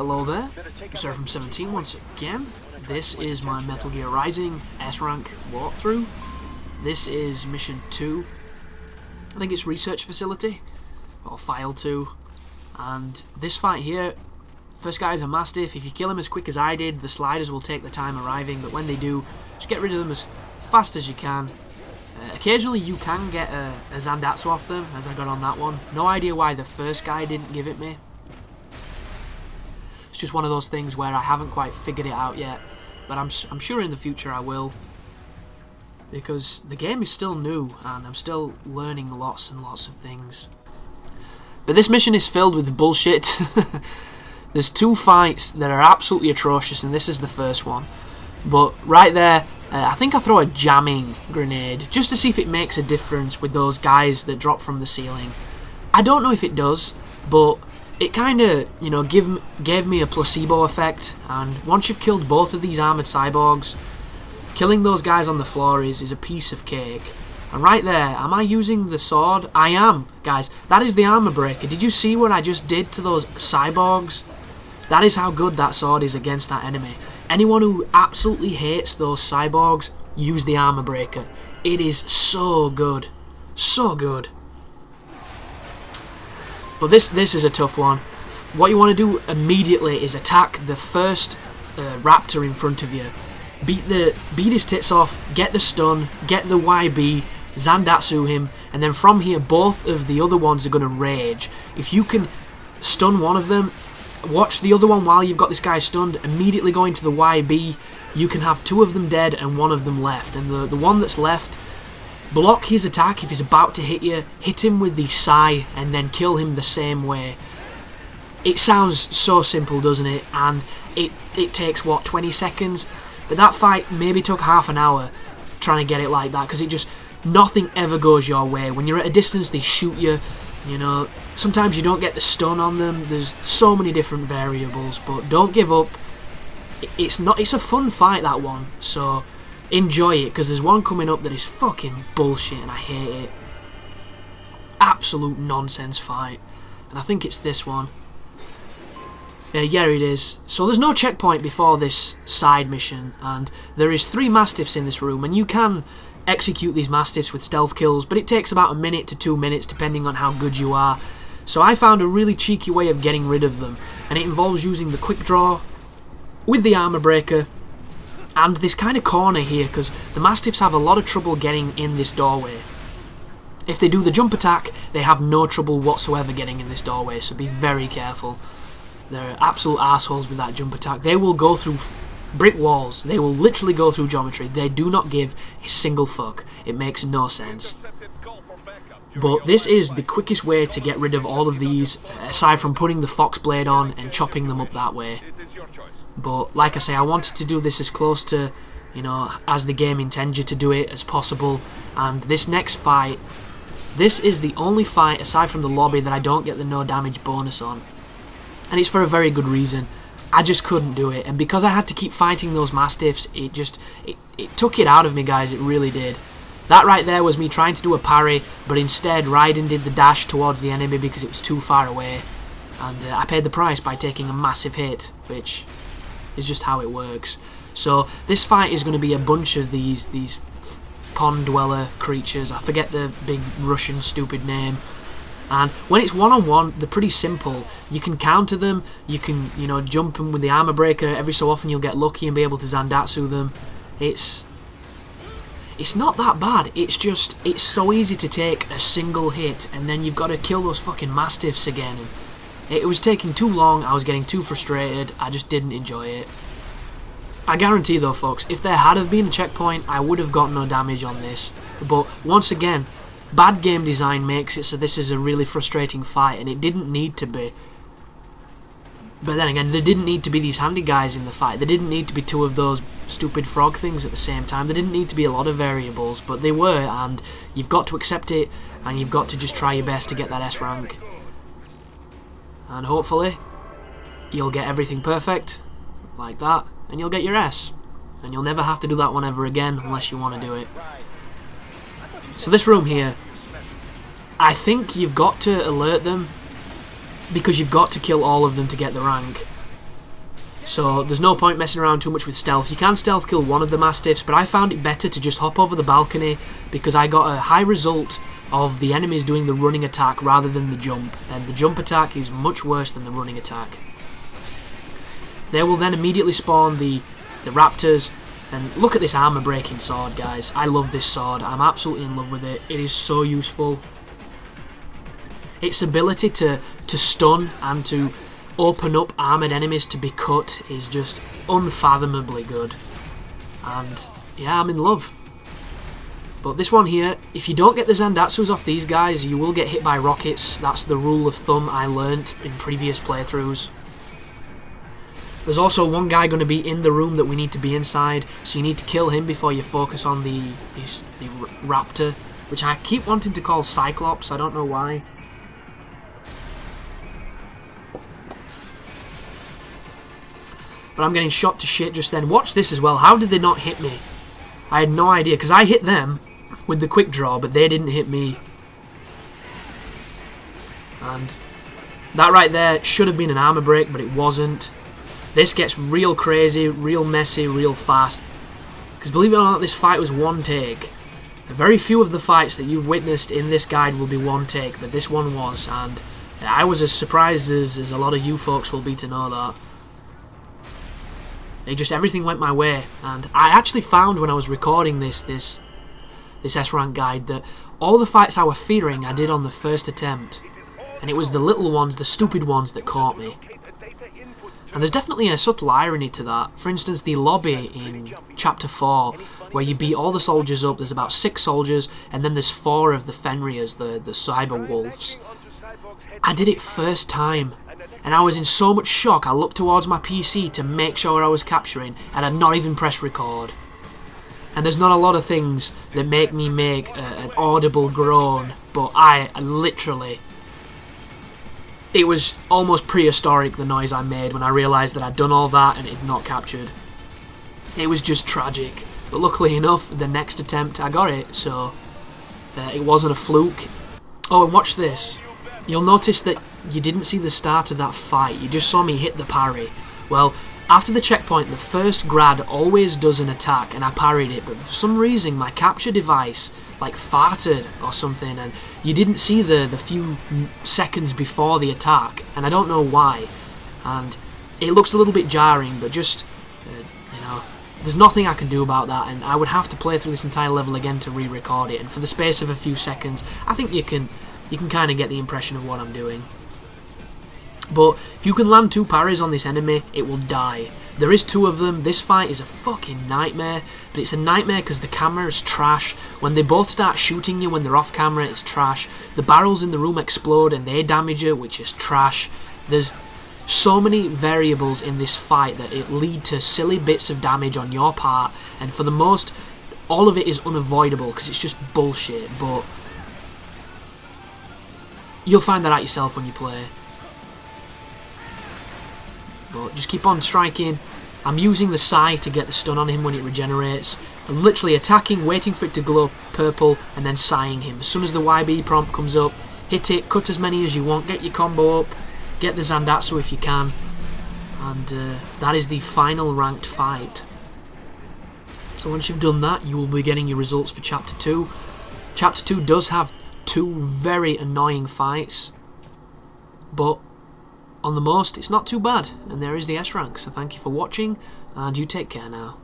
Hello there, Seraph 17 once again. This is my Metal Gear Rising S-Rank walkthrough. This is Mission 2. I think it's Research Facility, or File 2. And this fight here, first guy is a Mastiff. If you kill him as quick as I did, the sliders will take the time arriving, but when they do, just get rid of them as fast as you can. Occasionally you can get a Zandatsu off them, as I got on that one. No idea why the first guy didn't give it me. It's just one of those things where I haven't quite figured it out yet, but I'm sure in the future I will, because the game is still new and I'm still learning lots and lots of things. But this mission is filled with bullshit. There's two fights that are absolutely atrocious, and this is the first one. But right there, I think I throw a jamming grenade just to see if it makes a difference with those guys that drop from the ceiling. I don't know if it does, but it kind of, you know, gave me a placebo effect, and once you've killed both of these armoured cyborgs, killing those guys on the floor is a piece of cake. And right there, am I using the sword? I am, guys. That is the armour breaker. Did you see what I just did to those cyborgs? That is how good that sword is against that enemy. Anyone who absolutely hates those cyborgs, use the armour breaker. It is so good. So good. But this is a tough one. What you want to do immediately is attack the first raptor in front of you. Beat his tits off, get the stun, get the YB, Zandatsu him, and then from here both of the other ones are going to rage. If you can stun one of them, watch the other one while you've got this guy stunned, immediately go into the YB, you can have two of them dead and one of them left. And the one that's left, block his attack if he's about to hit you, hit him with the Sai, and then kill him the same way. It sounds so simple, doesn't it? And it takes, what, 20 seconds? But that fight maybe took half an hour trying to get it like that, because it just, nothing ever goes your way. When you're at a distance, they shoot you, you know, sometimes you don't get the stun on them. There's so many different variables, but don't give up. It's a fun fight, that one, so enjoy it, because there's one coming up that is fucking bullshit and I hate it. Absolute nonsense fight. And I think it's this one. Yeah, it is. So there's no checkpoint before this side mission, and there is 3 Mastiffs in this room, and you can execute these Mastiffs with stealth kills, but it takes about a minute to 2 minutes depending on how good you are. So I found a really cheeky way of getting rid of them, and it involves using the quick draw with the armor breaker and this kind of corner here, because the Mastiffs have a lot of trouble getting in this doorway. If they do the jump attack, they have no trouble whatsoever getting in this doorway, so be very careful. They're absolute assholes with that jump attack. They will go through brick walls. They will literally go through geometry. They do not give a single fuck. It makes no sense. But this is the quickest way to get rid of all of these, aside from putting the fox blade on and chopping them up that way. But like I say, I wanted to do this as close to, you know, as the game intends you to do it as possible. And this next fight, this is the only fight aside from the lobby that I don't get the no damage bonus on. And it's for a very good reason. I just couldn't do it, and because I had to keep fighting those Mastiffs, it took it out of me, guys. It really did. That right there was me trying to do a parry, but instead Raiden did the dash towards the enemy because it was too far away, and I paid the price by taking a massive hit, which is just how it works. So this fight is going to be a bunch of these pond dweller creatures. I forget the big Russian stupid name. And when it's one-on-one, they're pretty simple. You can counter them, you can, you know, jump them with the armor breaker. Every so often you'll get lucky and be able to Zandatsu them. It's not that bad. It's just, it's so easy to take a single hit, and then you've got to kill those fucking Mastiffs again. And it was taking too long, I was getting too frustrated, I just didn't enjoy it. I guarantee though, folks, if there had have been a checkpoint, I would have got no damage on this. But once again, bad game design makes it so this is a really frustrating fight, and it didn't need to be. But then again, there didn't need to be these handy guys in the fight. There didn't need to be 2 of those stupid frog things at the same time. There didn't need to be a lot of variables, but they were, and you've got to accept it, and you've got to just try your best to get that S rank. And hopefully, you'll get everything perfect, like that, and you'll get your S. And you'll never have to do that one ever again, unless you want to do it. So this room here, I think you've got to alert them, because you've got to kill all of them to get the rank. so there's no point messing around too much with stealth. You can stealth kill one of the Mastiffs, but I found it better to just hop over the balcony because I got a high result of the enemies doing the running attack rather than the jump, and the jump attack is much worse than the running attack. They will then immediately spawn the raptors, and look at this armor breaking sword, guys. I love this sword. I'm absolutely in love with it. It is so useful. Its ability to stun and to open up armoured enemies to be cut is just unfathomably good. And yeah, I'm in love. But this one here, if you don't get the Zandatsus off these guys, you will get hit by rockets. That's the rule of thumb I learnt in previous playthroughs. There's also one guy going to be in the room that we need to be inside, so you need to kill him before you focus on the raptor, which I keep wanting to call Cyclops, I don't know why. But I'm getting shot to shit just then. Watch this as well. How did they not hit me? I had no idea, because I hit them with the quick draw, but they didn't hit me. And that right there should have been an armor break, but it wasn't. This gets real crazy, real messy, real fast. Because believe it or not, this fight was one take. Very few of the fights that you've witnessed in this guide will be one take, but this one was, and I was as surprised as a lot of you folks will be to know that. Everything went my way, and I actually found when I was recording this S-rank guide that all the fights I was fearing I did on the first attempt, and it was the little ones, the stupid ones that caught me. And there's definitely a subtle irony to that. For instance, the lobby in Chapter 4, where you beat all the soldiers up, there's about 6 soldiers, and then there's 4 of the Fenriers, the cyber wolves. I did it first time, and I was in so much shock I looked towards my PC to make sure I was capturing, and I'd not even pressed record. And there's not a lot of things that make me make an audible groan, but I literally... It was almost prehistoric, the noise I made when I realised that I'd done all that and it had not captured. It was just tragic. But luckily enough, the next attempt I got it, so it wasn't a fluke. Oh, and watch this. You'll notice that you didn't see the start of that fight, you just saw me hit the parry. Well, after the checkpoint, the first grad always does an attack, and I parried it, but for some reason my capture device like farted or something, and you didn't see the few seconds before the attack, and I don't know why. And it looks a little bit jarring, but just, you know, there's nothing I can do about that, and I would have to play through this entire level again to re-record it, and for the space of a few seconds, I think you can kind of get the impression of what I'm doing. But if you can land 2 parries on this enemy, it will die. There is 2 of them. This fight is a fucking nightmare, but it's a nightmare because the camera is trash. When they both start shooting you when they're off camera, it's trash. The barrels in the room explode and they damage you, which is trash. There's so many variables in this fight that it lead to silly bits of damage on your part, and for the most, all of it is unavoidable because it's just bullshit, but you'll find that out yourself when you play. But just keep on striking. I'm using the Psy to get the stun on him when it regenerates. I'm literally attacking, waiting for it to glow purple, and then Psying him. As soon as the YB prompt comes up, hit it, cut as many as you want, get your combo up, get the Zandatsu if you can. And that is the final ranked fight. So once you've done that, you will be getting your results for Chapter 2. Chapter 2 does have 2 very annoying fights, but on the most, it's not too bad, and there is the S rank, so thank you for watching, and you take care now.